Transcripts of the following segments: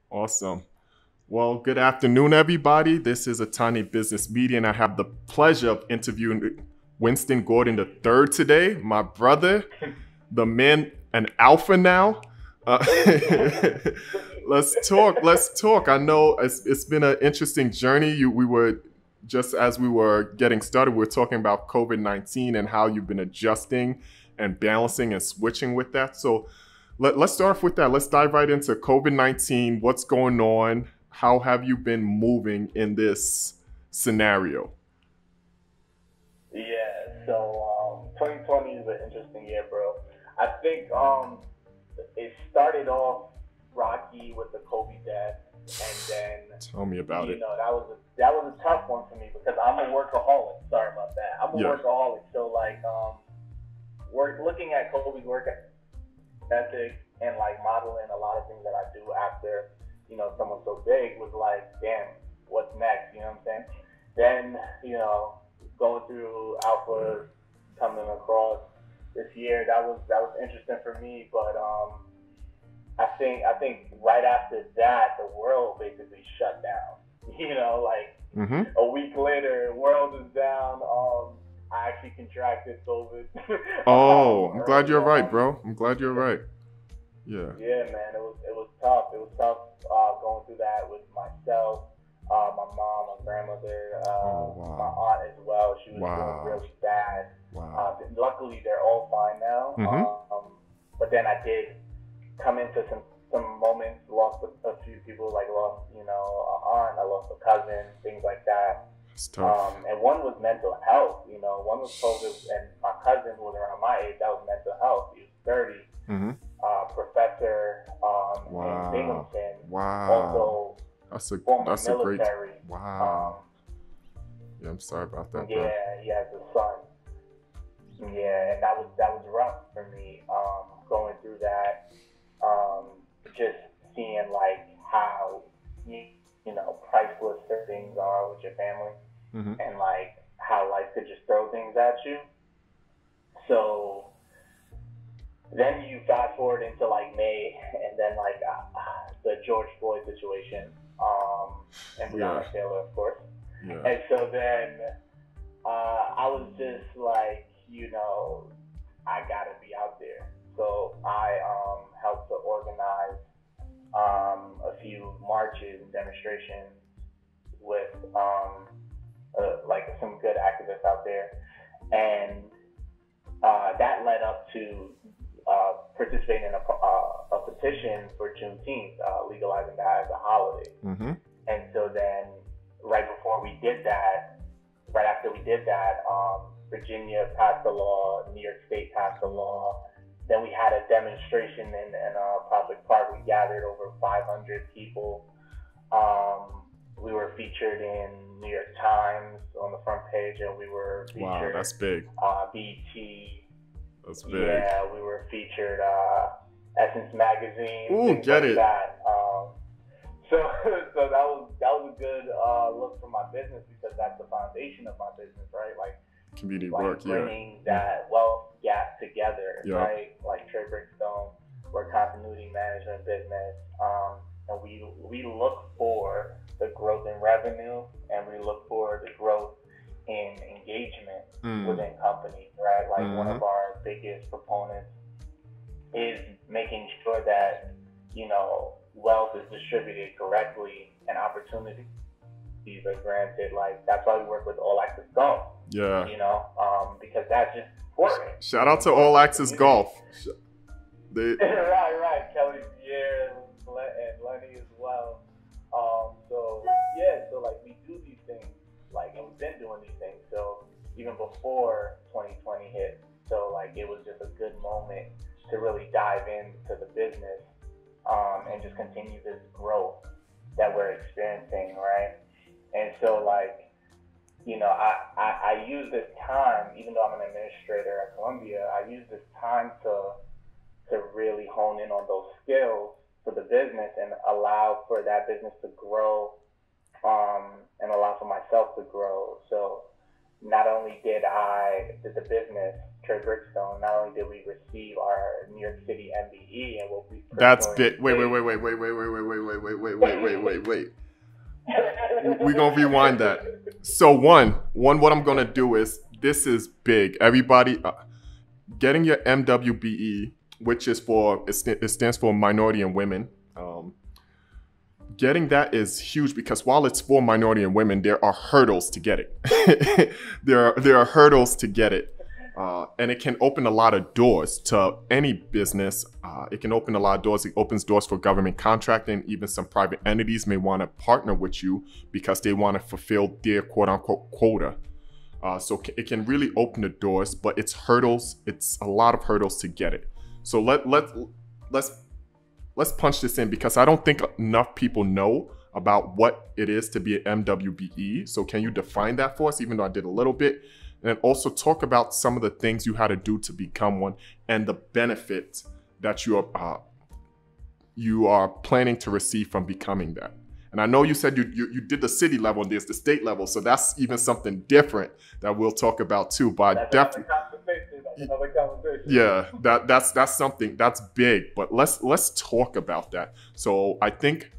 Awesome. Well, good afternoon, everybody. This is Ataande Business Media, and I have the pleasure of interviewing Winston Gordon the third today, my brother, the man, an alpha now. Uh, let's talk. Let's talk. I know it's been an interesting journey. We were just as we were getting started, we were talking about COVID-19 and how you've been adjusting and balancing and switching with that. So let's start off with that. Let's dive right into COVID-19. What's going on? How have you been moving in this scenario? Yeah, so 2020 is an interesting year, bro. I think it started off rocky with the Kobe death, and then Tell me about it. that was a tough one for me because I'm a workaholic. Sorry about that. I'm a Yeah. workaholic, so like work looking at Kobe's work ethic and like modeling a lot of things that I do after someone so big was like, damn, what's next? You know what I'm saying? Then going through alpha, coming across this year, that was interesting for me. But I think right after that, the world basically shut down. Like Mm-hmm. a week later, world is down. I actually contracted COVID Oh, I'm glad early you're right, on. bro. I'm glad you're right. Yeah. Yeah, man, it was tough. It was tough going through that with myself, my mom, my grandmother, Oh, my wow. aunt as well. She was doing Wow. really bad. Wow. Luckily, they're all fine now. Mm-hmm. But then I did come into some moments, lost a few people, like lost an aunt, I lost a cousin, things like that. It's tough. And one was mental health. One was COVID, and my cousin who was around my age, that was mental health. He was 30, Mm-hmm. professor in Wow. Binghamton, Wow. also That's a former that's a great. military. Wow. Yeah, I'm sorry about that, bro. Yeah, he has a son. Yeah, and that was rough for me going through that. Just seeing like how priceless certain things are with your family, Mm-hmm. and like how life could just throw things at you. So then you fast forward into like May, and then like the George Floyd situation, and Yeah. Breonna Taylor, of course. Yeah. And so then I was just like, I gotta be out there. So I helped to organize a few marches and demonstrations with like some good activists out there, and that led up to participating in a petition for Juneteenth, legalizing that as a holiday. Mm-hmm. And so then, right after we did that, Virginia passed a law, New York State passed a law. Then we had a demonstration in a public park. We gathered over 500 people. We were featured in New York Times on the front page, and we were Wow, featured that's big. BT. That's big. Yeah, we were featured Essence magazine, Ooh, things get like it. that. So so that was a good look for my business because that's the foundation of my business, right? Community Like work, yeah. bringing that wealth gap together, Yeah. right? Like Trey Brickstone, we're a continuity management business, and we look for the growth in revenue, and we look for the growth in engagement Mm. within companies, right? Like one Mhm. of our biggest proponents is making sure that wealth is distributed correctly and opportunities are granted. Like that's why we work with All Access Golf, Yeah. because that's just important. Shout out to All Access Golf. They, Right. Kelly Pierre and Lenny as well. So yeah, so like we do these things, like, and we've been doing these things. So even before 2020 hit, so like it was just a good moment to really dive into the business, and just continue this growth that we're experiencing, right? And so like, I use this time, even though I'm an administrator at Columbia, I use this time to really hone in on those skills for the business and allow for that business to grow, and allow for myself to grow. So not only did the business, TREY Brickstone, not only did we receive our New York City MBE and what we That's big. Wait. We're gonna rewind that. So one, what I'm gonna do is, this is big. Everybody, getting your MWBE, which is it stands for Minority and Women. Getting that is huge because while it's for minority and women, there are hurdles to get it. there are hurdles to get it. And it can open a lot of doors to any business. It can open a lot of doors. It opens doors for government contracting. Even some private entities may want to partner with you because they want to fulfill their quote unquote quota. So it can really open the doors, but it's hurdles. It's a lot of hurdles to get it. So let's punch this in because I don't think enough people know about what it is to be an MWBE. So can you define that for us, even though I did a little bit? And then also talk about some of the things you had to do to become one and the benefits that you are planning to receive from becoming that. And I know you said you did the city level and there's the state level. So that's even something different that we'll talk about too. But definitely, yeah, that's something that's big. But let's talk about that. So I think,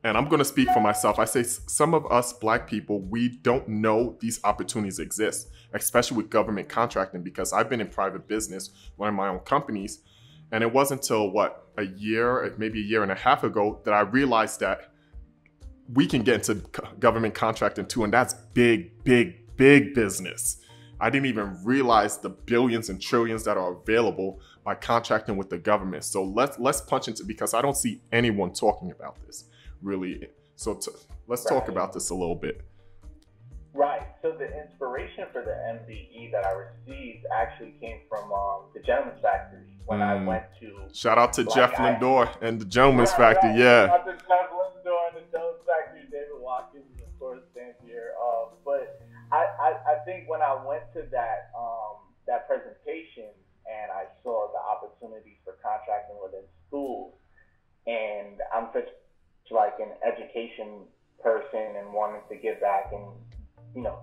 and I'm going to speak for myself. I say some of us Black people, we don't know these opportunities exist, especially with government contracting, because I've been in private business, running my own companies. And it wasn't until maybe a year and a half ago that I realized that we can get into government contracting too. And that's big, big, big business. I didn't even realize the billions and trillions that are available by contracting with the government. So let's punch into, because I don't see anyone talking about this really. So let's talk about this a little bit. Right. So the inspiration for the MBE that I received actually came from the Gentleman's Factory when I went to. Shout out to Jeff Lindor and the Gentleman's Factory. Yeah. Shout out to Jeff Lindor and the Gentleman's Factory. David Watkins, of course, stands here. But I think when I went to that presentation and I saw the opportunities for contracting within schools, and I'm such like an education person and wanting to give back and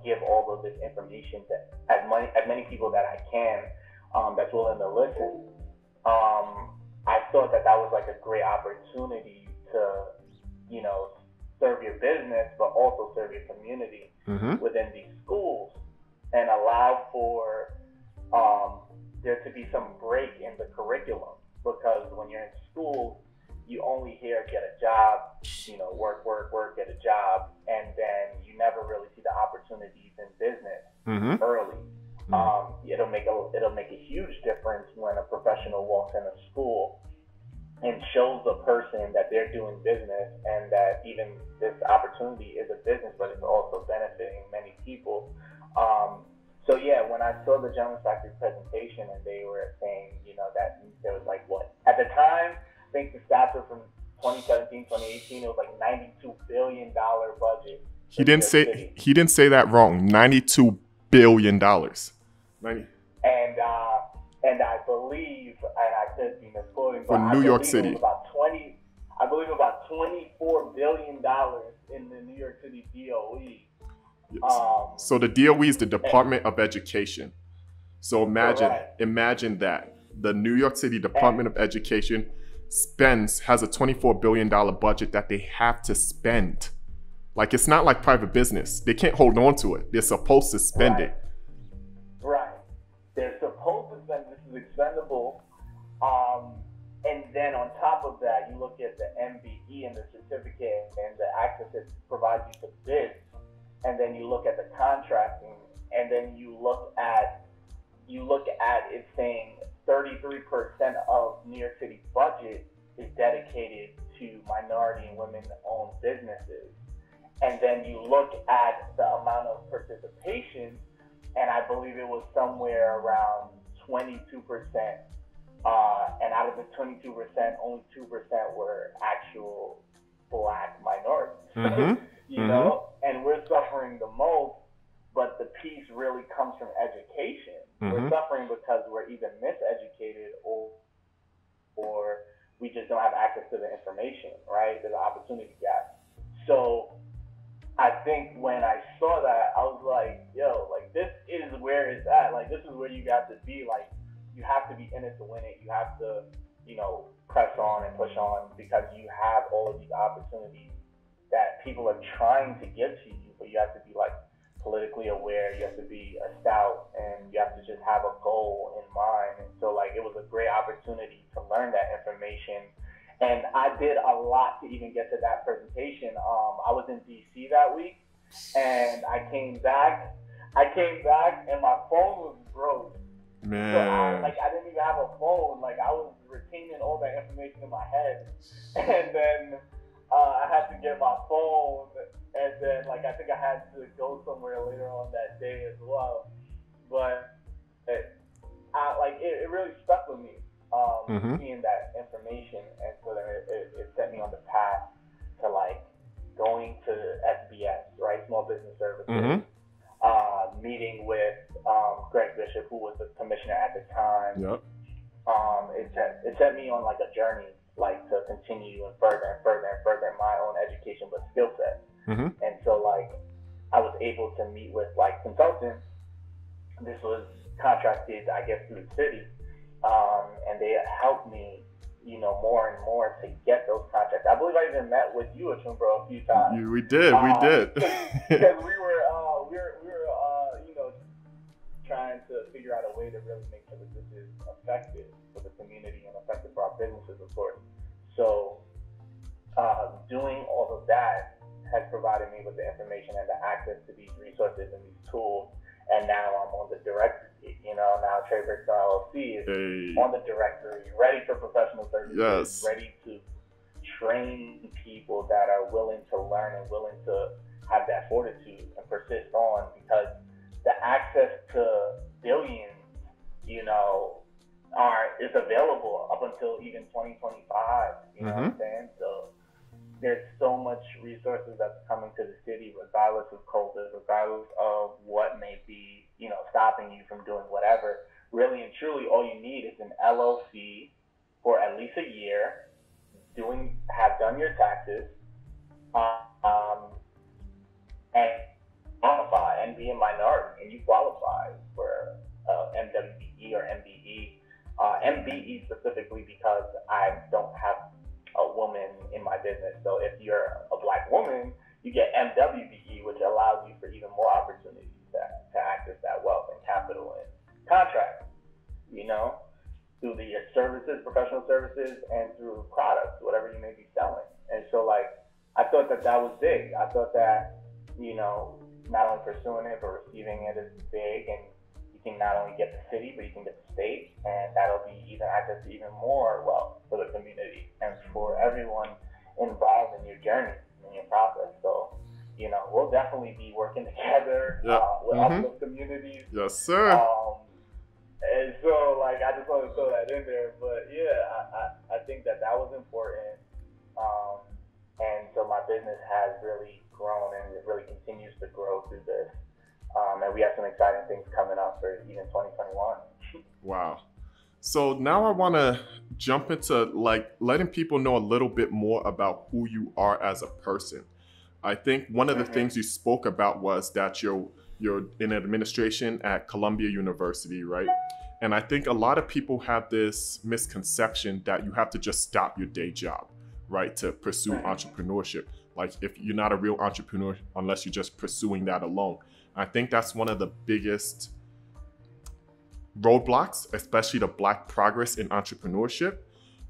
give all of this information to as many people that I can that's willing to listen. I thought that was like a great opportunity to serve your business, but also serve your community within these schools and allow for there to be some break in the curriculum, because when you're in school, you only hear get a job, work, get a job, and then you never really see the opportunities in business early. It'll make a huge difference when a professional walks in a school and shows the person that they're doing business and that even this opportunity is a business, but it's also benefiting many people. So yeah, when I saw the Gentleman's Factory presentation and they were saying, that there was like at the time, I think the stats were from 2017, 2018. It was like $92 billion budget. He didn't say that wrong. $92 billion. And I believe, and I could be misquoting, for New York City, I believe about $24 billion in the New York City DOE. Yes. So the DOE is the Department of Education. So imagine that the New York City Department of Education has a $24 billion budget that they have to spend. Like, it's not like private business. They can't hold on to it. They're supposed to spend it. Right. They're supposed to spend. This is expendable. And then on top of that, you look at the MBE and the certificate and the access it provides you to bids. And then you look at the contracting, and then you look at it saying 33% of New York City's budget is dedicated to minority and women-owned businesses. And then you look at the amount of participation, and I believe it was somewhere around 22%. And out of the 22%, only 2% were actual Black minorities. You know, and we're suffering the most, but the piece really comes from education. We're suffering because we're either miseducated or we just don't have access to the information, right? There's an opportunity gap. So I think when I saw that, I was like, yo, like this is where it's at. Like this is where you got to be. Like you have to be in it to win it. You have to, press on and push on because you have all of these opportunities that people are trying to give to you, but you have to be like politically aware. You have to be stout, and you have to just have a goal in mind. And so like it was a great opportunity to learn that information. And I did a lot to even get to that presentation. I was in DC that week, and I came back and my phone was broke. Man. So I didn't even have a phone. Like I was retaining all that information in my head, and then I had to get my phone, and then like I think I had to go somewhere later on that day as well. But it really stuck with me. Seeing that information, and so then it set me on the path to like going to SBS, right, Small Business Services, meeting with Greg Bishop, who was the commissioner at the time. Yep. It set me on like a journey, like to continue and further my own education, but skill set. And so like I was able to meet with like consultants. This was contracted, I guess, through the city. And they helped me, more and more to get those contracts. I believe I even met with you, Achumboro, a few times. We did. Because we were trying to figure out a way to really make sure that this is effective for the community and effective for our businesses, of course. So, doing all of that has provided me with the information and the access to these resources and these tools. And now I'm on the directory, now TREY LLC is on the directory, ready for professional services, ready to train people that are willing to learn and willing to have that fortitude and persist on, because the access to billions, is available up until even 2025, you know what I'm saying? So there's so much resources that's coming to the city, regardless of COVID, regardless of what may be, stopping you from doing whatever. Really and truly, all you need is an LLC for at least a year, have done your taxes, and qualify and be a minority, and you qualify for MWBE or MBE. MBE specifically because I don't have a woman in my business. So if you're a Black woman, you get MWBE, which allows you for even more opportunities to access that wealth and capital and contracts, through the services, professional services, and through products, whatever you may be selling. And so like, I thought that was big. I thought that, not only pursuing it, but receiving it is big, and you can not only get the city, but you can get the state, and that'll be even access to even more wealth for the community and for everyone involved in your journey, in your process. So, we'll definitely be working together with other communities. Yes, sir. And so, like, I just want to throw that in there. But yeah, I think that was important. And so my business has really grown, and it really continues to grow through this. And we have some exciting things coming up for even 2021. Wow. So now I want to jump into like letting people know a little bit more about who you are as a person. I think one of the things you spoke about was that you're in administration at Columbia University, right? And I think a lot of people have this misconception that you have to just stop your day job, right, to pursue entrepreneurship. Like if you're not a real entrepreneur unless you're just pursuing that alone. I think that's one of the biggest roadblocks, especially the Black progress in entrepreneurship,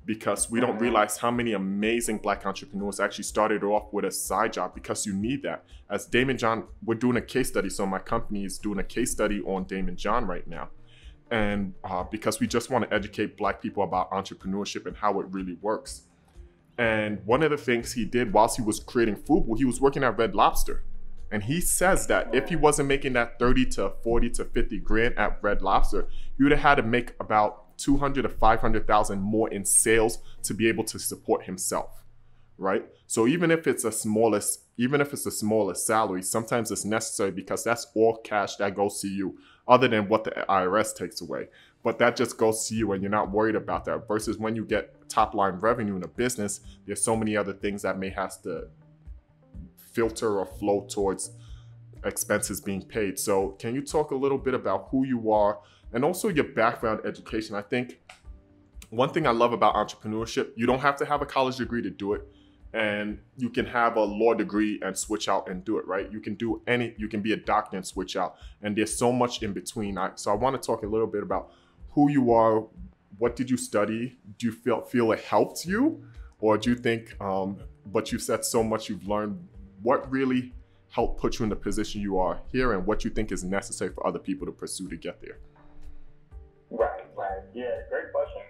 because we don't realize how many amazing Black entrepreneurs actually started off with a side job, because you need that. As Damon John, we're doing a case study. So my company is doing a case study on Damon John right now. And because we just want to educate Black people about entrepreneurship and how it really works. And one of the things he did whilst he was creating food, he was working at Red Lobster. And he says that if he wasn't making that 30 to 40 to 50 grand at Red Lobster, he would have had to make about 200 to 500,000 more in sales to be able to support himself, right? So even if it's the smallest salary, sometimes it's necessary, because that's all cash that goes to you, other than what the IRS takes away. But that just goes to you, and you're not worried about that. Versus when you get top line revenue in a business, there's so many other things that may have to filter or flow towards expenses being paid. So can you talk a little bit about who you are and also your background education? I think one thing I love about entrepreneurship, you don't have to have a college degree to do it. And you can have a law degree and switch out and do it, right? You can be a doctor and switch out. And there's so much in between. So I want to talk a little bit about who you are. What did you study? Do you feel it helped you? Or do you think, but you said so much you've learned, what really helped put you in the position you are here, and what you think is necessary for other people to pursue to get there? Right. Yeah, great question.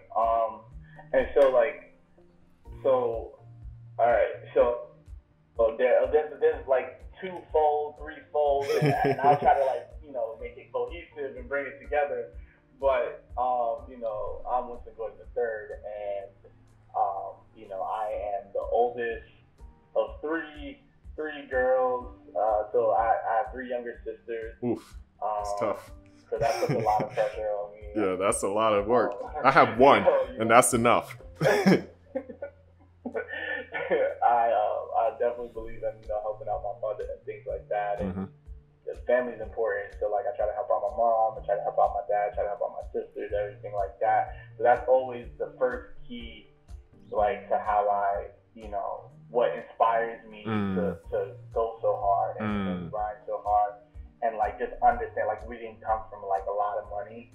And so all right, so there's like twofold, threefold, and I'll try to make it cohesive and bring it together. But I'm Winston Gordon III, and I am the oldest of three girls. So I have three younger sisters. Oof, it's tough. So that puts a lot of pressure on me. Yeah, that's a lot of work. I have one, and that's enough. I definitely believe in helping out my mother and things like that. And the family's important. So I try to help out my mom, I try to help out my dad, try to help out my sisters, everything like that. So that's always the first key, to how I, what inspires me to go so hard and grind so hard. And just understand, we didn't come from a lot of money.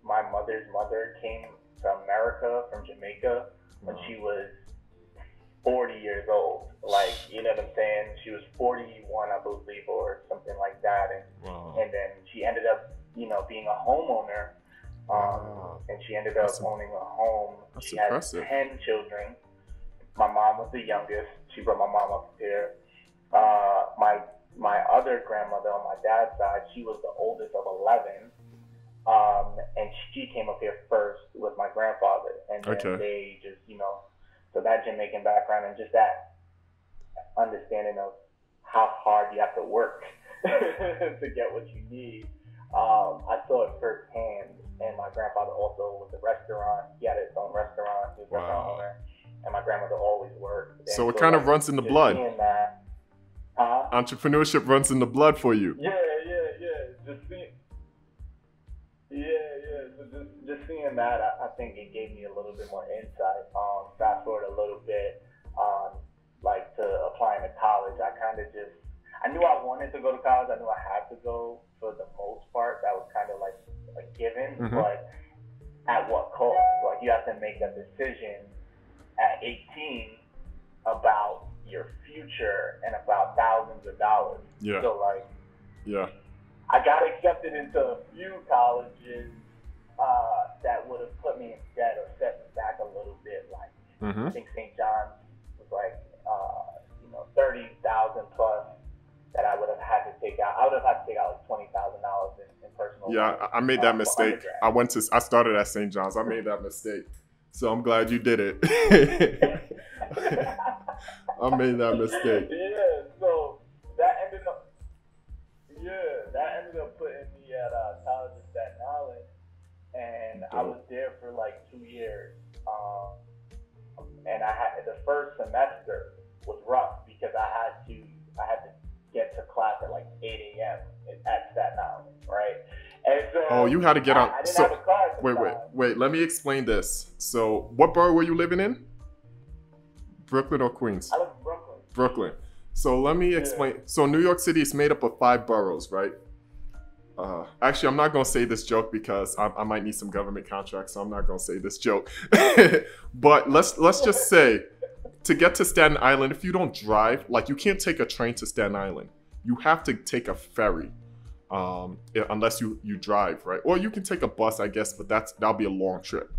My mother's mother came to America from Jamaica when she was 40 years old. You know what I'm saying? She was 41, I believe, or something like that. And then she ended up, being a homeowner. And she ended up owning a home. She had 10 children. My mom was the youngest. She brought my mom up here. My other grandmother on my dad's side, she was the oldest of 11. And she came up here first with my grandfather. And then they just, so that Jamaican background and just that understanding of how hard you have to work to get what you need. I saw it firsthand. And my grandfather also was a restaurant. He had his own restaurant. He was a restaurant owner. And my grandmother always worked. And so it kind of runs in the blood. Entrepreneurship runs in the blood for you. Yeah. Just seeing that, I think it gave me a little bit more insight. Fast forward a little bit, to applying to college. I knew I wanted to go to college. I knew I had to go for the most part. That was kind of a given, but at what cost? You have to make a decision at 18 about your future and about thousands of dollars. Yeah. So yeah. I got accepted into a few colleges that would have put me in debt or set me back a little bit. I think St. John's was 30,000 plus that I would have had to take out. I would have had to take out $20,000 in personal. Yeah, I made that mistake. I started at St. John's. I made that mistake. So I'm glad you did it. I made that mistake. Yeah, so that ended up putting me at college in Staten Island, and I was there for 2 years. And I had the first semester was rough because I had to get to class at 8 a.m. at Staten Island, right? And so you had to get on. I didn't have a class. Wait. Let me explain this. So, what borough were you living in? Brooklyn or Queens? I live in Brooklyn. Brooklyn. So let me explain. Yeah. So New York City is made up of 5 boroughs, right? Actually, I'm not going to say this joke because I might need some government contracts, so I'm not going to say this joke. But let's just say, to get to Staten Island, if you don't drive, you can't take a train to Staten Island. You have to take a ferry, unless you drive, right? Or you can take a bus, I guess, but that'll be a long trip.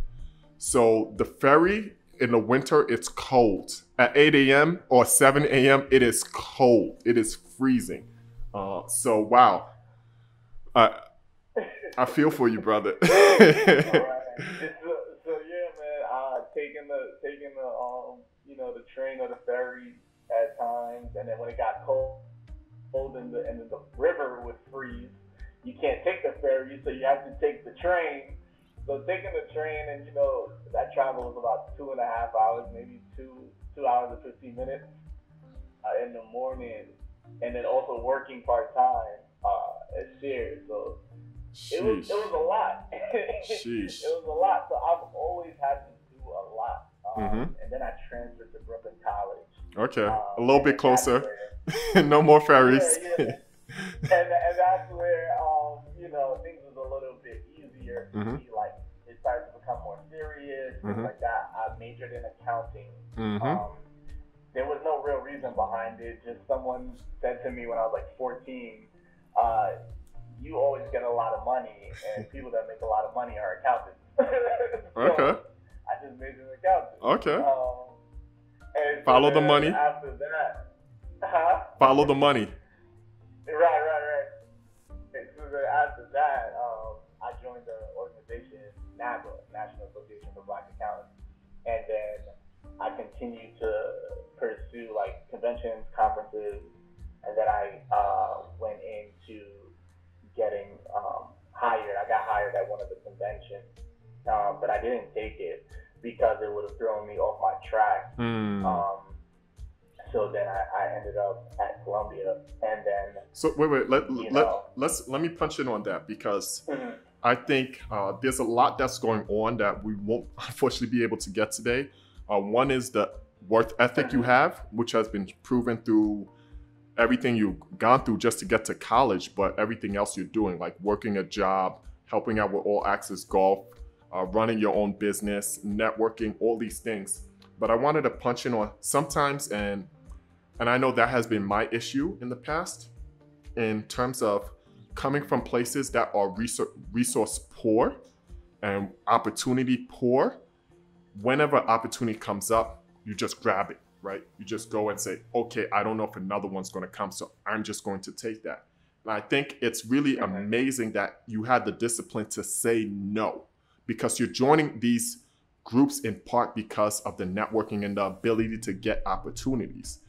So the ferry, in the winter, it's cold. At 8 a.m. or 7 a.m., it is cold. It is freezing. So, wow. I feel for you, brother. So yeah, man. Taking the train or the ferry at times, and then when it got cold and the river would freeze, you can't take the ferry, so you have to take the train. So taking the train, and that travel was about 2.5 hours, maybe 2 hours and 15 minutes. in the morning, and then also working part-time at Sears. So it was a lot. Sheesh. It was a lot. So I've always had to do a lot. And then I transferred to Brooklyn College. Okay, a little bit closer. No more ferries. Yeah. and that's where you know, things was a little bit easier. Like it started to become more serious, things like that. I majored in accounting. There was no real reason behind it. Just someone said to me when I was like 14, you always get a lot of money, and people that make a lot of money are accountants. Okay. I just majored in accounting. Okay. And follow the money. After that, follow the money. Right. And so then after that, I joined the organization NABA, National Association for Black Accountants, and then I continued to pursue like conventions, conferences, and then I went into getting hired. I got hired at one of the conventions, but I didn't take it because it would have thrown me off my track. So then I ended up at Columbia, and then. So wait. Let me punch in on that, because I think there's a lot that's going on that we won't unfortunately be able to get today. One is the work ethic you have, which has been proven through everything you've gone through just to get to college, but everything else you're doing, like working a job, helping out with All Access Golf, running your own business, networking, all these things. But I wanted to punch in on sometimes, and I know that has been my issue in the past, in terms of coming from places that are resource poor and opportunity poor. Whenever opportunity comes up, you just grab it, right? You just go and say, okay, I don't know if another one's going to come, so I'm just going to take that. And I think it's really amazing that you had the discipline to say no, because you're joining these groups in part because of the networking and the ability to get opportunities.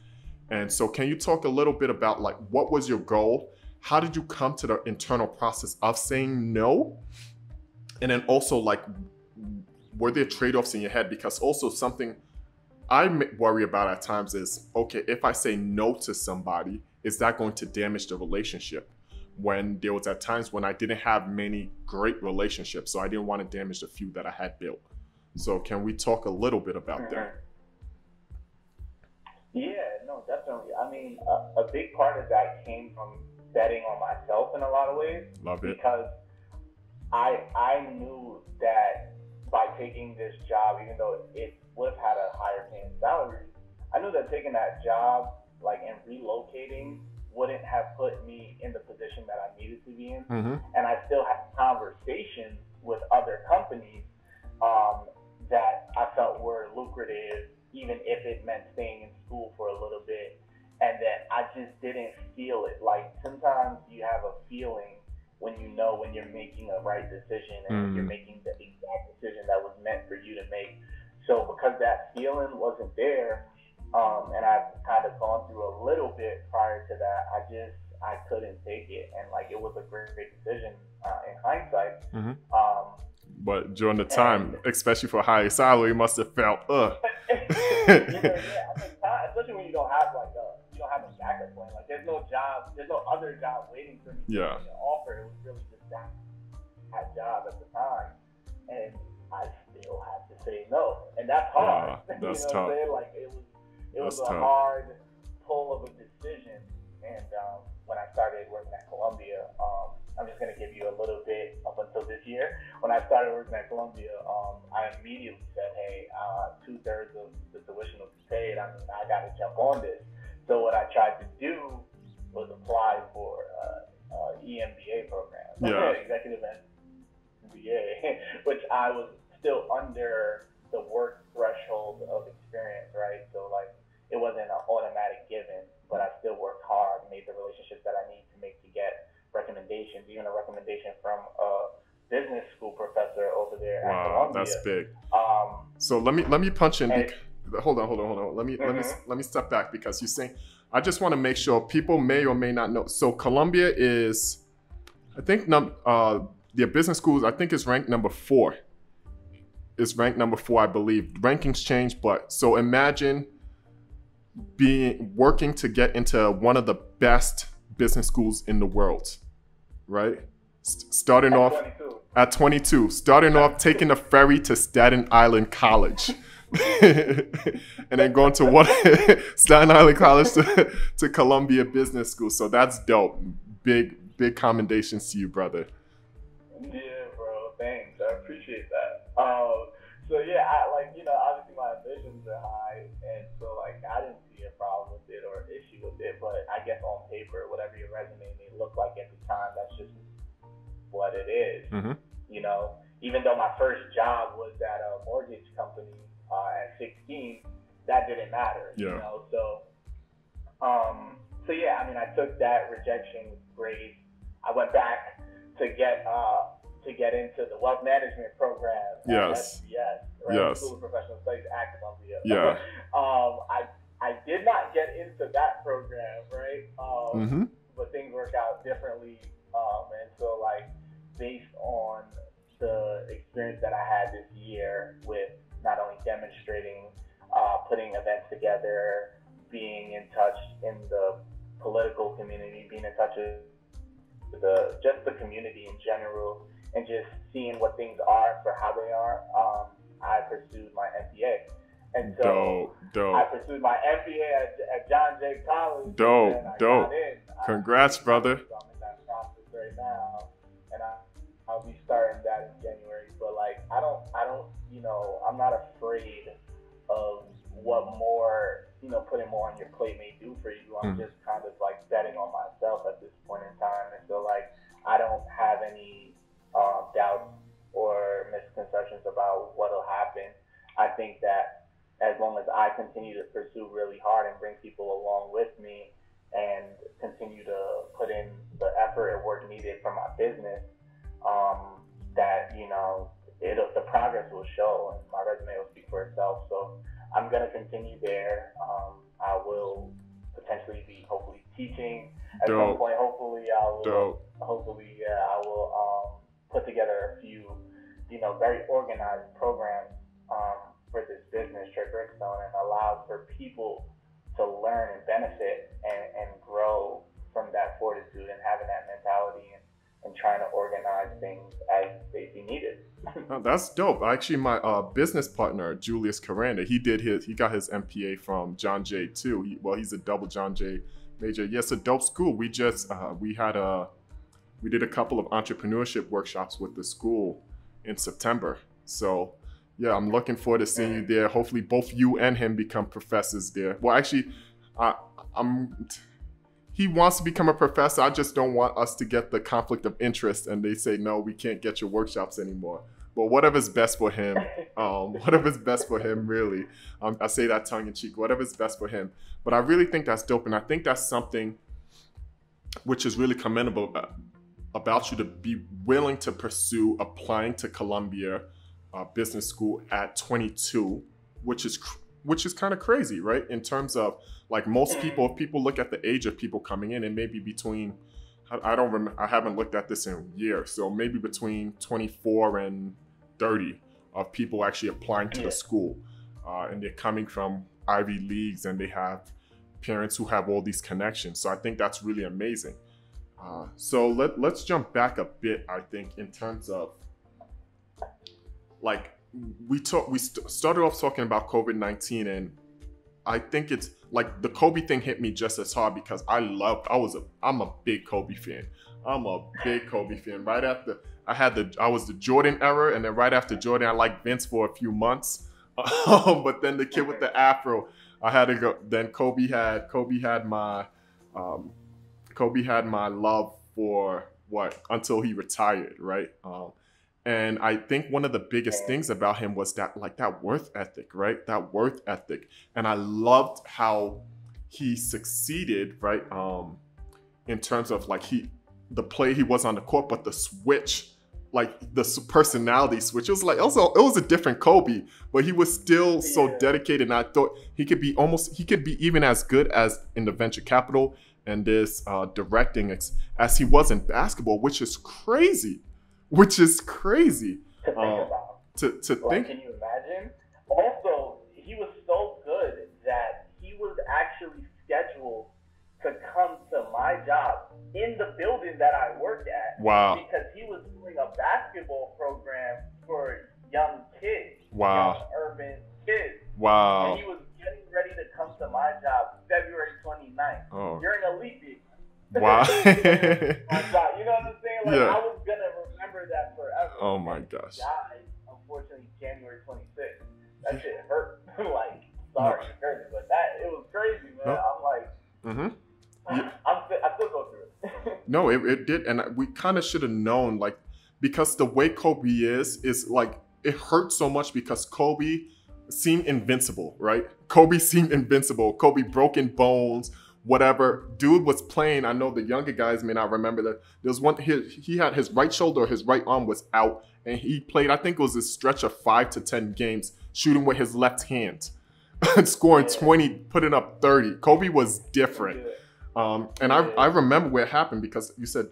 And so can you talk a little bit about, like, what was your goal? How did you come to the internal process of saying no? And then also, like, were there trade-offs in your head? Because also something I worry about at times is, okay, if I say no to somebody, is that going to damage the relationship? When there was at times when I didn't have many great relationships, so I didn't want to damage the few that I had built. So can we talk a little bit about that? Yeah, no, definitely. I mean, a big part of that came from betting on myself in a lot of ways. Love it. Because I knew that by taking this job, even though it would have had a higher paying salary, I knew that taking that job, like, and relocating wouldn't have put me in the position that I needed to be in. And I still had conversations with other companies that I felt were lucrative, even if it meant staying in school for a little bit. And then I just didn't feel it. Like, sometimes you have a feeling when you know when you're making a right decision and you're making the exact decision that was meant for you to make. So because that feeling wasn't there, and I've kind of gone through a little bit prior to that, I couldn't take it. And like, it was a great decision in hindsight. But during the time, especially for a higher salary, you must have felt, Yeah, I mean, especially when you don't have like a backup plan. Like, there's no other job waiting for me to offer. It was really just that job at the time, and I still had to say no, and that's hard. That's tough. What I'm saying? Like, it was a hard pull of a decision. And when I started working at Columbia, I'm just going to give you a little bit up until this year. When I started working at Columbia, I immediately said, hey, 2/3 of the tuition will be paid. I mean, I got to jump on this. So what I tried to do was apply for EMBA program, Executive MBA, which I was still under the work threshold of experience, right? So, like, it wasn't an automatic given, but I still worked hard, made the relationships that I need to make to get recommendations, even a recommendation from a business school professor over there at Columbia. That's big. So let me punch in. Hold on. Let me step back, because you're saying, I just want to make sure people may or may not know. So Columbia is, I think, their business schools, I think, is ranked number 4. It's ranked number 4, I believe. Rankings change, but so imagine working to get into one of the best business schools in the world, right? Starting off 22. at 22, starting off taking a ferry to Staten Island College. And then going to Staten Island College to Columbia Business School. So that's dope. Big commendations to you, brother. Yeah, bro. Thanks. I appreciate that. So yeah, obviously my ambitions are high, and so like I didn't see a problem with it or issue with it. But I guess on paper, whatever your resume may look like at the time, that's just what it is. Mm-hmm. You know, even though my first job was at a mortgage company at 16, that didn't matter. Yeah. You know, so yeah, I mean, I took that rejection grade. I went back to get into the wealth management program at Yes. SBS, right? Yes. School of Professional Studies at Columbia. Yeah. I did not get into that program, right? Mm-hmm. But things work out differently, and so like based on the experience that I had this year with not only demonstrating, putting events together, being in touch in the political community, being in touch with the community in general, and just seeing what things are for how they are, I pursued my MBA. And so dope. I pursued my MBA at John Jay College. Dope. Got in. Congrats, brother. So I'm in that process right now, and I'll be starting that in January. But like, I don't, I'm not afraid of what more, putting more on your plate may do for you. I'm just kind of like betting on myself at this point in time, and so like, I don't have any doubts or misconceptions about what'll happen. I think that as long as I continue to pursue really hard and bring people along with me and continue to put in the effort and work needed for my business, that, the progress will show and my resume will speak for itself. So I'm going to continue there. I will potentially be hopefully teaching at some point. Hopefully I will put together a few, very organized programs for this business, TREY and allows for people to learn and benefit and grow from that fortitude and having that mentality and trying to organize things as they be needed. Oh, that's dope. Actually, my business partner, Julius Caranda, he got his MPA from John Jay too. He's a double John Jay major. Yes, a dope school. We just, we did a couple of entrepreneurship workshops with the school in September. So yeah, I'm looking forward to seeing you there. Hopefully both you and him become professors there. Well, actually, he wants to become a professor. I just don't want us to get the conflict of interest and they say, no, we can't get your workshops anymore. But whatever's best for him, really. I say that tongue in cheek, whatever's best for him. But I really think that's dope. And I think that's something which is really commendable about you, to be willing to pursue applying to Columbia Business School at 22, which is kind of crazy, right? In terms of like most people, if people look at the age of people coming in, it may be between, I don't remember, I haven't looked at this in years, so maybe between 24 and 30 of people actually applying to the school, and they're coming from Ivy Leagues and they have parents who have all these connections. So I think that's really amazing. So let's jump back a bit, I think, in terms of like, we started off talking about COVID-19, and I think it's like the Kobe thing hit me just as hard because I'm a big Kobe fan. Right after I was the Jordan era, and then right after Jordan, I liked Vince for a few months. But then the kid with the afro, I had to go. Then Kobe had my love for until he retired, right? And I think one of the biggest things about him was that work ethic, right? That work ethic. And I loved how he succeeded, right? In terms of the play he was on the court, but the switch, like the personality switch, it was a different Kobe, but he was still so dedicated. And I thought he could be even as good as in the venture capital and this directing as he was in basketball, which is crazy. To think about. To think. Can you imagine? Also, he was so good that he was actually in the building that I work at. Wow. Because he was doing a basketball program for young kids. Wow. Young urban kids. Wow. And he was getting ready to come to my job February 29th. Oh. During a leap year. Wow. You know what I'm saying? Like, Yeah. I was going to remember that forever. Oh my gosh. He died, unfortunately, January 26th. That shit hurt. Like, sorry, it hurt, but it was crazy, man. No. I'm like, Yeah. I still go through it. No, it did. And we kind of should have known, like, because the way Kobe is like, it hurt so much because Kobe seemed invincible, right? Kobe seemed invincible. Kobe broken bones, whatever. Dude was playing. I know the younger guys may not remember that. There was one, he had his right shoulder, his right arm was out. And he played, I think it was a stretch of 5 to 10 games, shooting with his left hand, scoring 20, putting up 30. Kobe was different. And I remember where it happened because you said,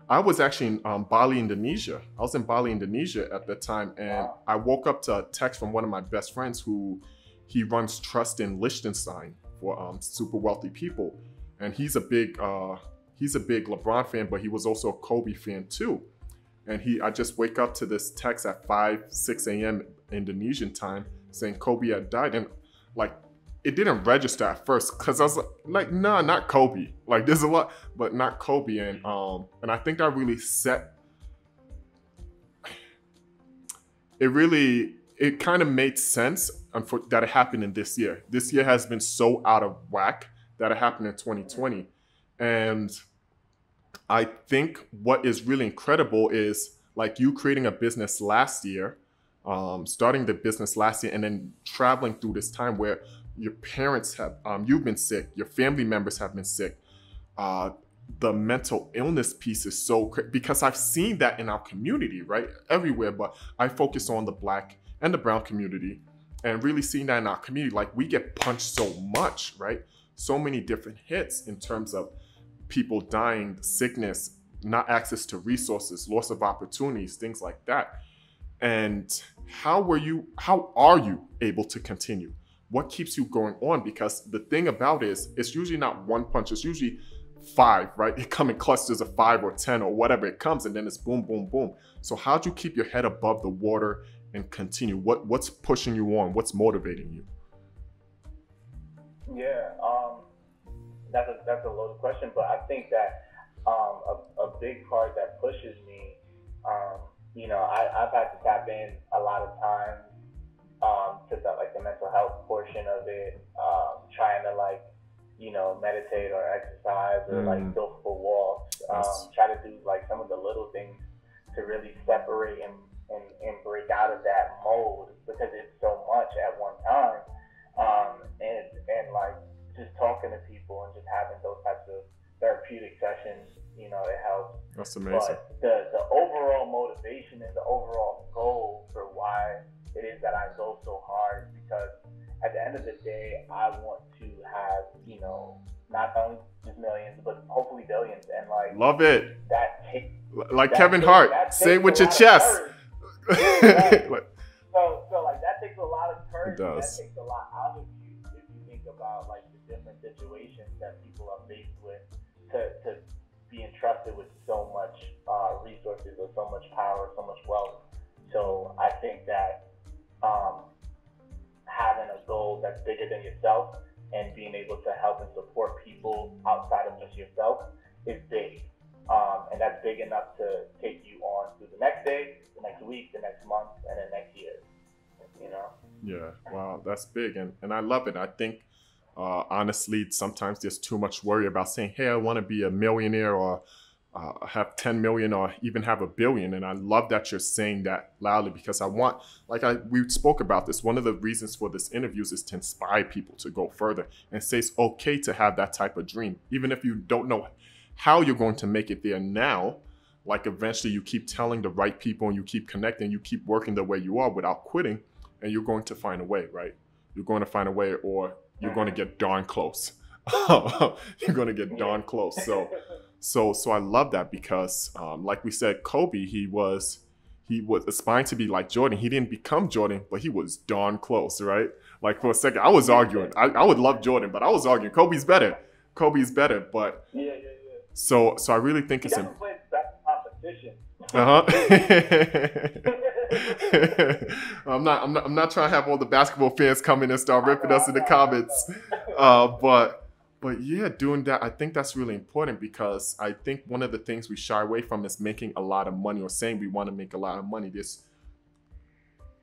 I was actually in Bali, Indonesia. I was in Bali, Indonesia at that time. And I woke up to a text from one of my best friends who he runs trust in Liechtenstein for super wealthy people. And he's a big LeBron fan, but he was also a Kobe fan too. And I just wake up to this text at 5, 6 a.m. Indonesian time saying Kobe had died. And like, it didn't register at first because I was like, nah, not Kobe. Like, there's a lot, but not Kobe. And I think that really it kind of made sense that it happened in this year. This year has been so out of whack that it happened in 2020. And I think what is really incredible is like you creating a business last year, starting the business last year, and then traveling through this time where your parents have, you've been sick, your family members have been sick. The mental illness piece is so crazy because I've seen that in our community, right? Everywhere, but I focus on the Black and the brown community and really seeing that in our community. Like, we get punched so much, right? So many different hits in terms of people dying, sickness, not access to resources, loss of opportunities, things like that. And how are you able to continue? What keeps you going on? Because the thing about it is, it's usually not one punch, it's usually 5, right? It come in clusters of 5 or 10 or whatever it comes, and then it's boom, boom, boom. So how do you keep your head above the water and continue? What's pushing you on? What's motivating you? Yeah, that's a loaded question, but I think that a big part that pushes me, I've had to tap in a lot of times to the mental health portion of it, trying to meditate or exercise or go for walks, try to do some of the little things to really separate and break out of that mode because it's so much at one time, and just talking to people and just having those types of therapeutic sessions, it helps. That's amazing. But the overall motivation and the overall goal for why it is that I go so hard, because at the end of the day, I want to have, not only just millions, but hopefully billions. And love it. That takes, Kevin Hart, say it with your chest. So that takes a lot of courage. It does. That takes a lot out of you if you think about the different situations that people are faced with to be entrusted with so much resources or so much power, so much wealth. So I think that having a goal that's bigger than yourself and being able to help and support people outside of just yourself is big. And that's big enough to take you on through the next day, the next week, the next month, and the next year. Yeah, wow, that's big. And I love it. I think, honestly, sometimes there's too much worry about saying, hey, I want to be a millionaire or have 10 million or even have $1 billion. And I love that you're saying that loudly because I want, we spoke about this. One of the reasons for this interview is to inspire people to go further and say it's okay to have that type of dream. Even if you don't know how you're going to make it there now, eventually you keep telling the right people and you keep connecting, you keep working the way you are without quitting, and you're going to find a way, right? You're going to find a way, or you're going to get darn close. You're going to get darn close. So I love that because, like we said, Kobe, he was aspiring to be like Jordan. He didn't become Jordan, but he was darn close, right? For a second, I was arguing. I would love Jordan, but I was arguing Kobe's better. But yeah. So I really think He it's definitely plays best competition. uh-huh. I'm not trying to have all the basketball fans come in and start ripping us in the comments. But yeah, doing that, I think that's really important, because I think one of the things we shy away from is making a lot of money, or saying we want to make a lot of money. There's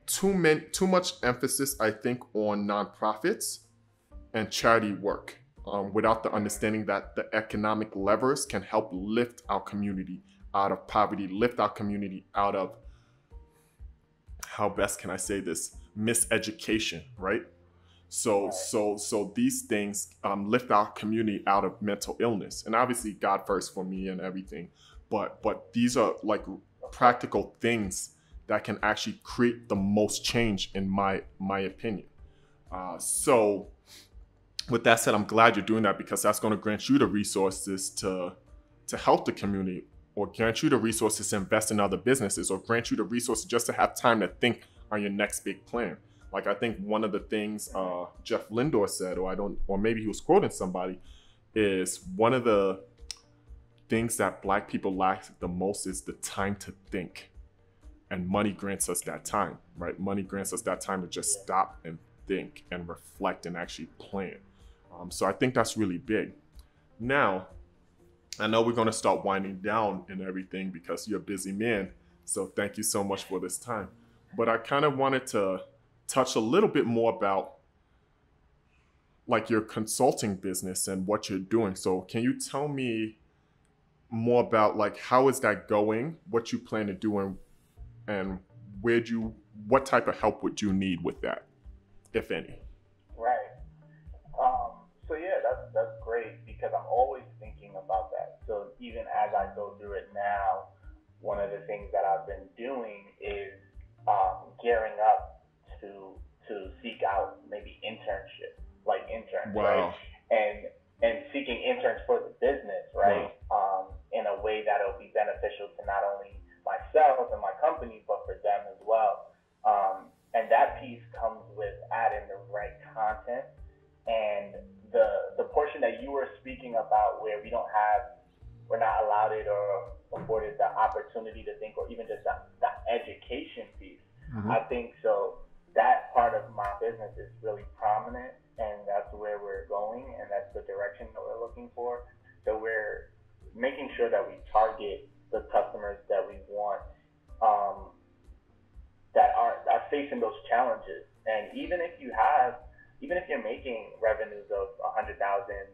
too much emphasis, I think, on nonprofits and charity work, without the understanding that the economic levers can help lift our community out of poverty, lift our community out of, how best can I say this, miseducation, right? So these things lift our community out of mental illness, and obviously God first for me and everything, but these are like practical things that can actually create the most change, in my opinion. So with that said, I'm glad you're doing that, because that's going to grant you the resources to help the community, or grant you the resources to invest in other businesses, or grant you the resources just to have time to think on your next big plan. Like, I think one of the things Jeff Lindor said, or maybe he was quoting somebody, is one of the things that Black people lack the most is the time to think. And money grants us that time, right? Money grants us that time to just stop and think and reflect and actually plan. So I think that's really big. Now, I know we're going to start winding down and everything, because you're a busy man. So thank you so much for this time. But I kind of wanted to touch a little bit more about like your consulting business and what you're doing. So can you tell me more about like, how is that going, what you plan to do, and what type of help would you need with that, if any? Right. So yeah, that's great, because I'm always thinking about that. So even as I go through it now, one of the things that I've been doing is gearing up to seek out maybe internships, like interns, Wow. right? And seeking interns for the business, right? Wow. In a way that'll be beneficial to not only myself and my company, but for them as well. And that piece comes with adding the right content, and the portion that you were speaking about, where we're not allowed it or afforded the opportunity to think, or even just the education piece. Mm-hmm. I think so. That part of my business is really prominent, and that's where we're going, and that's the direction that we're looking for. So we're making sure that we target the customers that we want, that are facing those challenges. And even if you're making revenues of 100,000,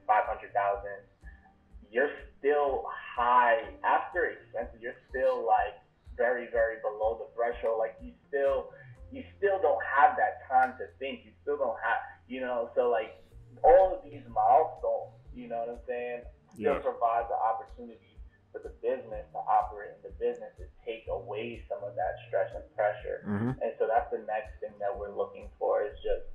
500,000, you're still high after expenses. You're still like very, very below the threshold. Like you still don't have that time to think. You still don't have, so like all of these milestones, you know what I'm saying, still provide the opportunity for the business to operate, and the business to take away some of that stress and pressure. Mm-hmm. And so that's the next thing that we're looking for, is just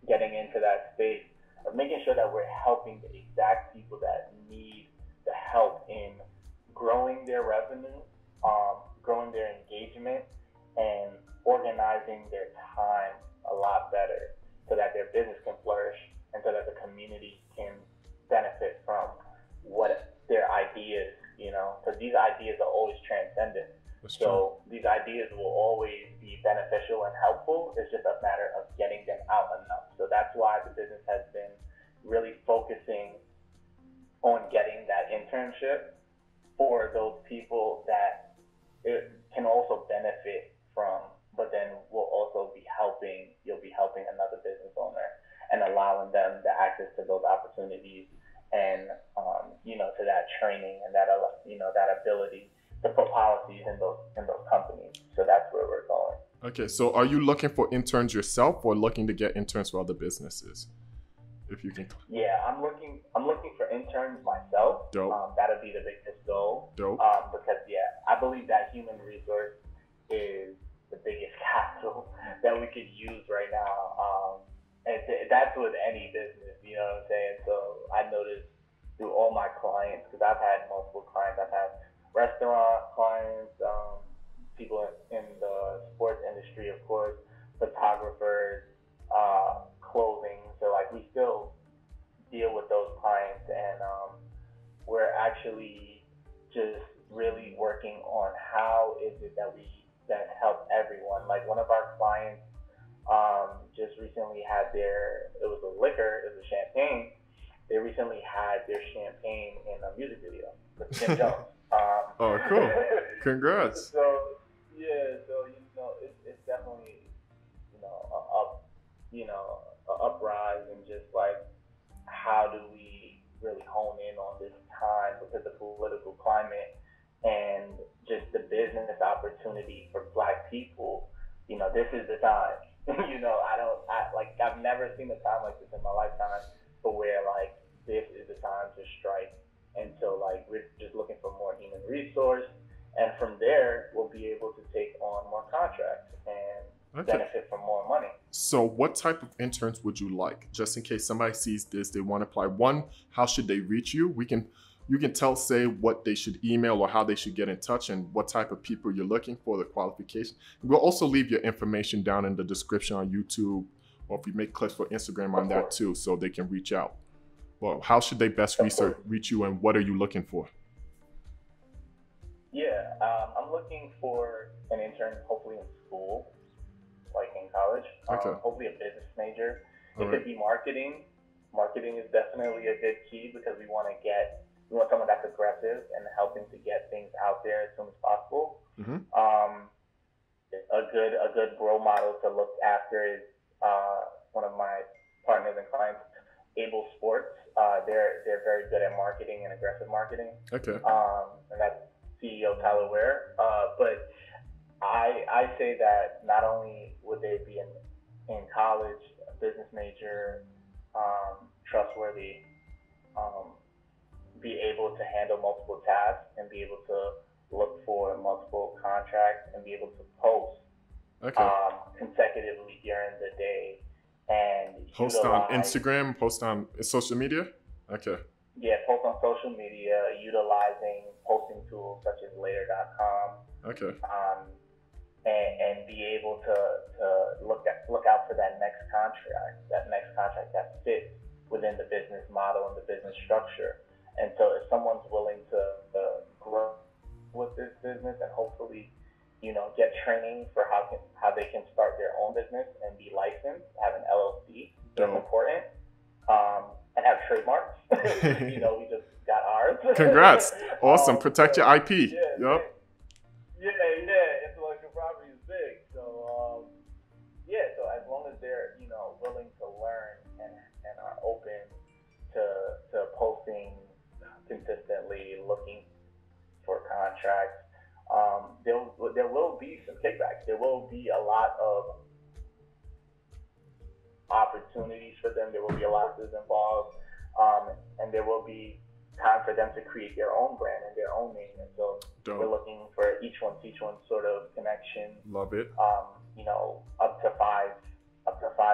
getting into that space of making sure that we're helping the exact people that need the help in growing their revenue, growing their engagement, and organizing their time a lot better, so that their business can flourish, and so that the community can benefit from what their ideas, because these ideas are always transcendent. So these ideas will always be beneficial and helpful. It's just a matter of getting them out enough. So that's why the business has been really focusing on getting that internship for those people that it can also benefit from, but then you'll be helping another business owner and allowing them the access to those opportunities, and to that training, and that ability to put policies in those companies. So that's where we're going. Okay, so are you looking for interns yourself, or looking to get interns for other businesses? If you can. Yeah, I'm looking for interns myself. Dope. That'll be the biggest goal. Dope. Because I believe that human resource is the biggest capital that we could use right now. And that's with any business, you know what I'm saying? So I noticed through all my clients, because I've had multiple clients. I've had restaurant clients, people in the sports industry, of course, photographers, clothing. So like we still deal with those clients, and we're actually just really working on how is it that we then help everyone. Like one of our clients just recently had it was a liquor, it was a champagne. They recently had their champagne in a music video with Jim Jones. Oh, cool. Congrats. So, yeah, so, it's definitely, a uprise and just like, how do we really hone in on this time because of political climate and just the business opportunity for Black people. This is the time. I've never seen a time like this in my lifetime, but where like this is the time to strike. And so like we're just looking for more human resource, and from there we'll be able to take on more contracts and benefit from more money. So what type of interns would you like? Just in case somebody sees this, they want to apply. One, how should they reach you? You can say what they should email or how they should get in touch and what type of people you're looking for, the qualification. We'll also leave your information down in the description on YouTube, or if you make clips for Instagram on that too, so they can reach out. Well, how should they best reach you, and what are you looking for? Yeah, I'm looking for an intern, hopefully in school, like in college. Hopefully a business major. It could be marketing. Marketing is definitely a good key because we want someone that's aggressive and helping to get things out there as soon as possible. Mm-hmm. A good role model to look after is one of my partners and clients, Able Sports. They're very good at marketing and aggressive marketing. Okay. And that's CEO Tyler Ware. But I say that not only would they be in college, a business major, trustworthy, be able to handle multiple tasks and be able to look for multiple contracts and be able to post consecutively during the day and post on Instagram, post on social media. Okay. Yeah, post on social media, utilizing posting tools such as later.com. Okay. And be able to look out for that next contract that fits within the business model and the business structure. And so if someone's willing to grow with this business and hopefully, get training for how they can start their own business and be licensed, have an LLC, that's important, and have trademarks. We just got ours. Congrats. Awesome. Protect your IP. Yeah, yeah. Intellectual property is big. So, so as long as they're, willing to learn and are open to posting consistently, looking for contracts, there will be some kickbacks. There will be a lot of opportunities for them. There will be a lot of this involved, and there will be time for them to create their own brand and their own name. And so we're looking for each one sort of connection. Love it. Up to five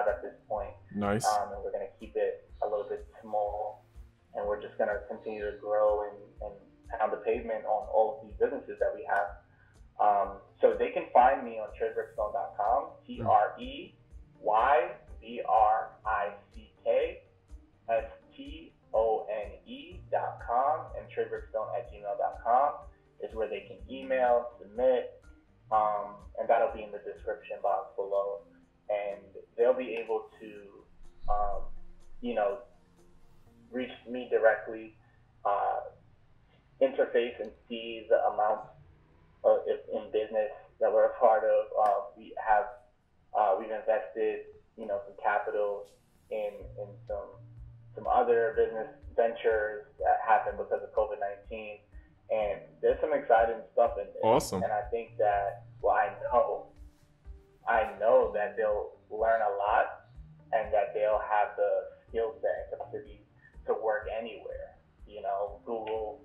at this point. Nice. And we're going to keep it a little bit small, and we're just going to continue to grow and pound the pavement on all of these businesses that we have. So they can find me on TreyBrickstone.com, TreyBrickstone@gmail.com, and TreyBrickstone@gmail.com is where they can email, submit, and that'll be in the description box below. And they'll be able to, reach me directly, interface and see the amount in business that we're a part of. We've invested, some capital in some other business ventures that happened because of COVID-19, and there's some exciting stuff in there. Awesome. And I think that, I know that they'll learn a lot, and that they'll have the skill set and capacity to work anywhere. Google,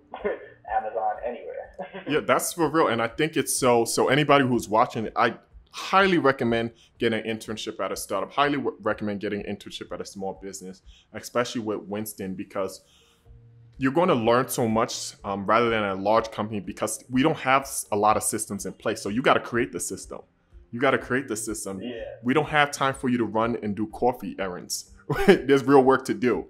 Amazon, anywhere. Yeah, that's for real. And I think it's so anybody who's watching it, I highly recommend getting an internship at a startup. Highly recommend getting an internship at a small business, especially with Winston, because you're going to learn so much rather than a large company, because we don't have a lot of systems in place. So you got to create the system. Yeah. We don't have time for you to run and do coffee errands. There's real work to do.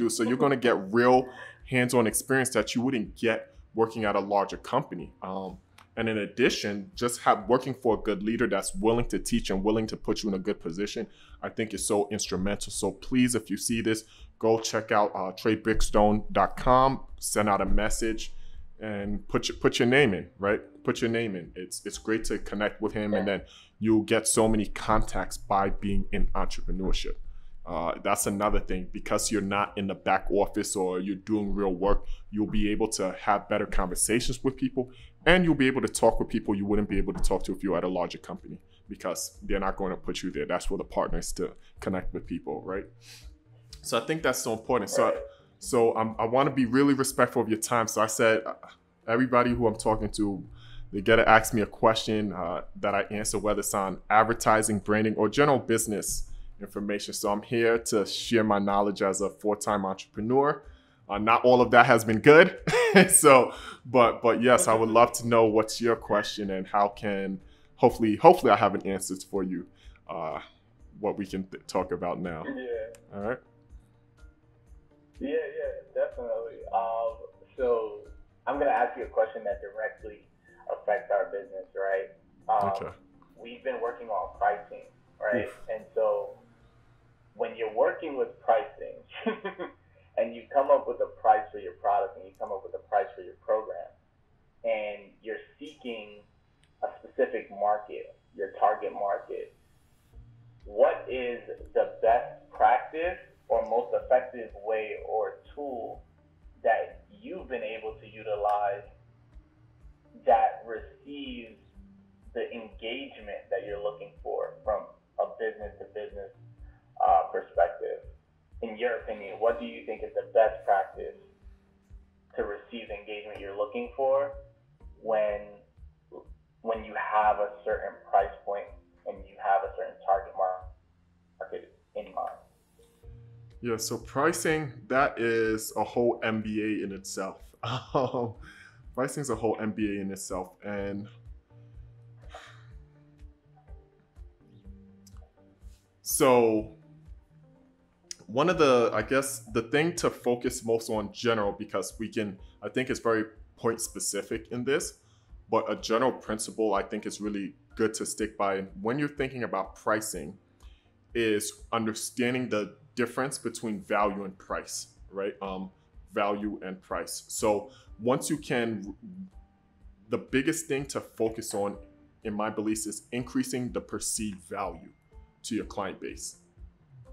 So you're going to get real hands-on experience that you wouldn't get working at a larger company. And in addition, just working for a good leader that's willing to teach and willing to put you in a good position, I think is so instrumental. So please, if you see this, go check out TREYbrickstone.com, send out a message, and put your name in, right? Put your name in. It's great to connect with him, and then you'll get so many contacts by being in entrepreneurship. That's another thing. Because you're not in the back office or you're doing real work, you'll be able to have better conversations with people, and you'll be able to talk with people you wouldn't be able to talk to if you're at a larger company, because they're not going to put you there. That's where the partner is, to connect with people, right? So I think that's so important. So I want to be really respectful of your time. So I said, everybody who I'm talking to, they get to ask me a question that I answer, whether it's on advertising, branding, or general business information. So I'm here to share my knowledge as a 4-time entrepreneur. Not all of that has been good. But yes, I would love to know what's your question, and how can, hopefully I have an answer for you, what we can talk about now. Yeah. All right. Yeah, definitely. So I'm going to ask you a question that directly affects our business, right? Okay. We've been working on pricing, right? Oof. And so when you're working with pricing and you come up with a price for your product, and you come up with a price for your program, and you're seeking a specific market, your target market, what is the best practice or most effective way or tool that you've been able to utilize that receives the engagement that you're looking for from a business to business perspective? In your opinion, what do you think is the best practice to receive the engagement you're looking for when you have a certain price point and you have a certain target market in mind? Yeah, so pricing, that is a whole MBA in itself. Pricing is a whole MBA in itself. And so one of the, I guess, the thing to focus most on general, because I think it's very point specific in this, but a general principle I think is really good to stick by when you're thinking about pricing is understanding the difference between value and price, right? Value and price. So once you can, the biggest thing to focus on, in my beliefs, is increasing the perceived value to your client base,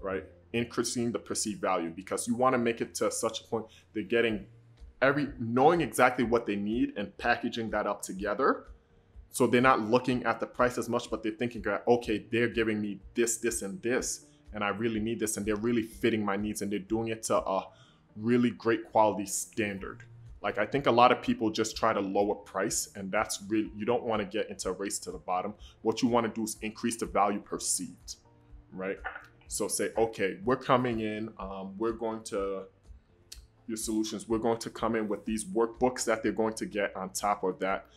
right? Increasing the perceived value, because you want to make it to such a point they're getting knowing exactly what they need and packaging that up together. So they're not looking at the price as much, but they're thinking, okay, they're giving me this, this, and this, and I really need this, and they're really fitting my needs, and they're doing it to a really great quality standard. Like, I think a lot of people just try to lower price, and that's really, you don't want to get into a race to the bottom. What you want to do is increase the value perceived, right? So say, okay, we're coming in, we're going to come in with these workbooks that they're going to get on top of that.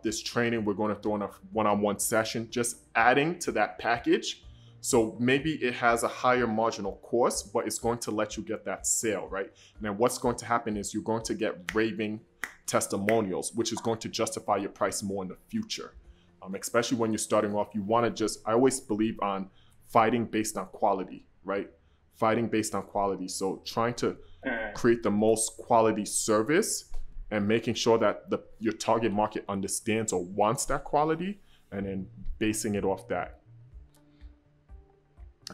This training, we're going to throw in a one-on-one session, just adding to that package. So maybe it has a higher marginal cost, but it's going to let you get that sale, right? And then what's going to happen is you're going to get raving testimonials, which is going to justify your price more in the future. Especially when you're starting off, you want to I always believe on fighting based on quality, right? Fighting based on quality. So trying to create the most quality service and making sure that your target market understands or wants that quality, and then basing it off that.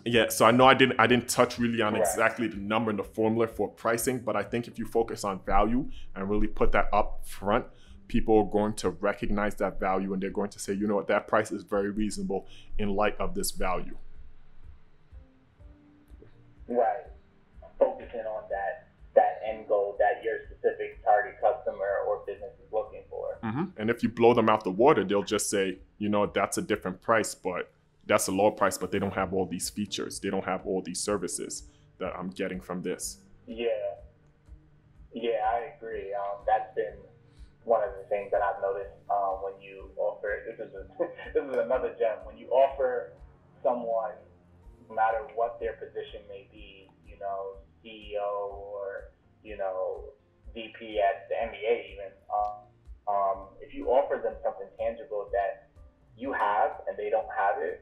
Yeah, so I know I didn't touch really on exactly the number and the formula for pricing, but I think if you focus on value and really put that up front, people are going to recognize that value, and they're going to say, you know what, that price is very reasonable in light of this value. Right. Focusing on that end goal that your specific target customer or business is looking for. Mm-hmm. And if you blow them out the water, they'll just say, you know, that's a different price, but that's a lower price, but they don't have all these features. They don't have all these services that I'm getting from this. Yeah, I agree. That's been one of the things that I've noticed when you offer, this is another gem, when you offer someone, no matter what their position may be, you know, CEO or, you know, VP at the NBA even, if you offer them something tangible that you have and they don't have it,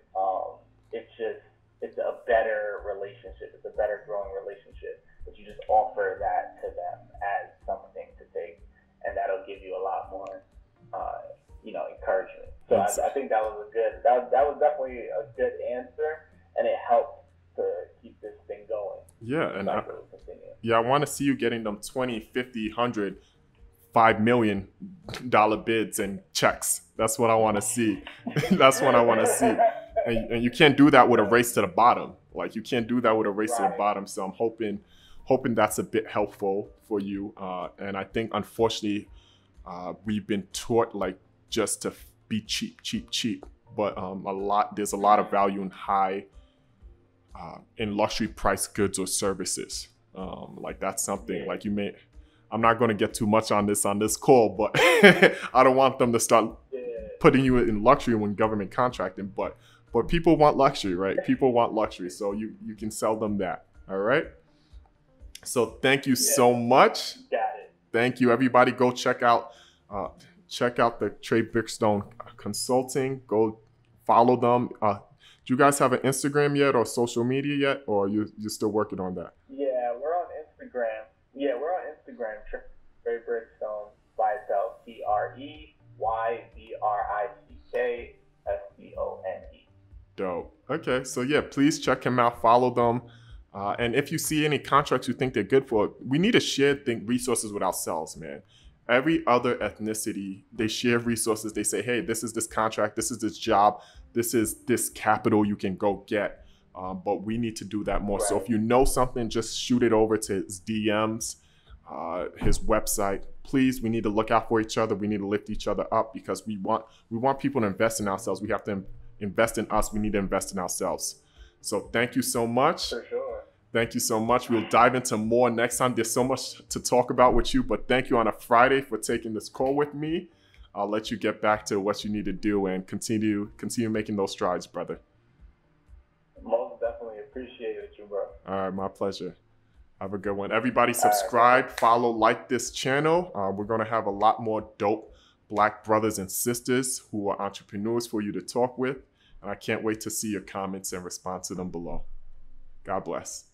it's a better relationship. It's a better growing relationship. But you just offer that to them as something to take, and that'll give you a lot more, encouragement. So I think that was that was definitely a good answer, and it helped to keep this thing going. Yeah, and I want to see you getting them 20, 50, 100, $5 million bids and checks. That's what I want to see. That's what I want to see. And you can't do that with a race to the bottom. Like, you can't do that with a race to the bottom. So I'm hoping that's a bit helpful for you. And I think, unfortunately, we've been taught like just to be cheap. But there's a lot of value in luxury price goods or services. Like, that's something like I'm not going to get too much on this call, but I don't want them to start putting you in luxury when government contracting. But people want luxury, right? People want luxury. So you can sell them that. All right. So thank you so much. Got it. Thank you, everybody. Go check out the TREY Brickstone Consulting. Go follow them. Do you guys have an Instagram yet or social media yet, or you're still working on that? Yeah, we're on Instagram. TREY Brickstone by itself. TREYBRICKSTONE. Dope. Okay, so yeah, please check him out. Follow them. And if you see any contracts you think they're good for, we need to share resources with ourselves, man. Every other ethnicity, they share resources. They say, hey, this is this contract, this is this job, this is this capital you can go get. But we need to do that more. Right. So if you know something, just shoot it over to his DMs, his website. Please, we need to look out for each other. We need to lift each other up, because we want people to invest in ourselves. We have to invest in us. We need to invest in ourselves. So thank you so much. For sure. Thank you so much. We'll dive into more next time. There's so much to talk about with you, but thank you on a Friday for taking this call with me. I'll let you get back to what you need to do and continue making those strides, brother. Most definitely appreciate it, bro. All right, my pleasure. Have a good one. Everybody subscribe, follow, like this channel. We're going to have a lot more dope Black brothers and sisters who are entrepreneurs for you to talk with. And I can't wait to see your comments and respond to them below. God bless.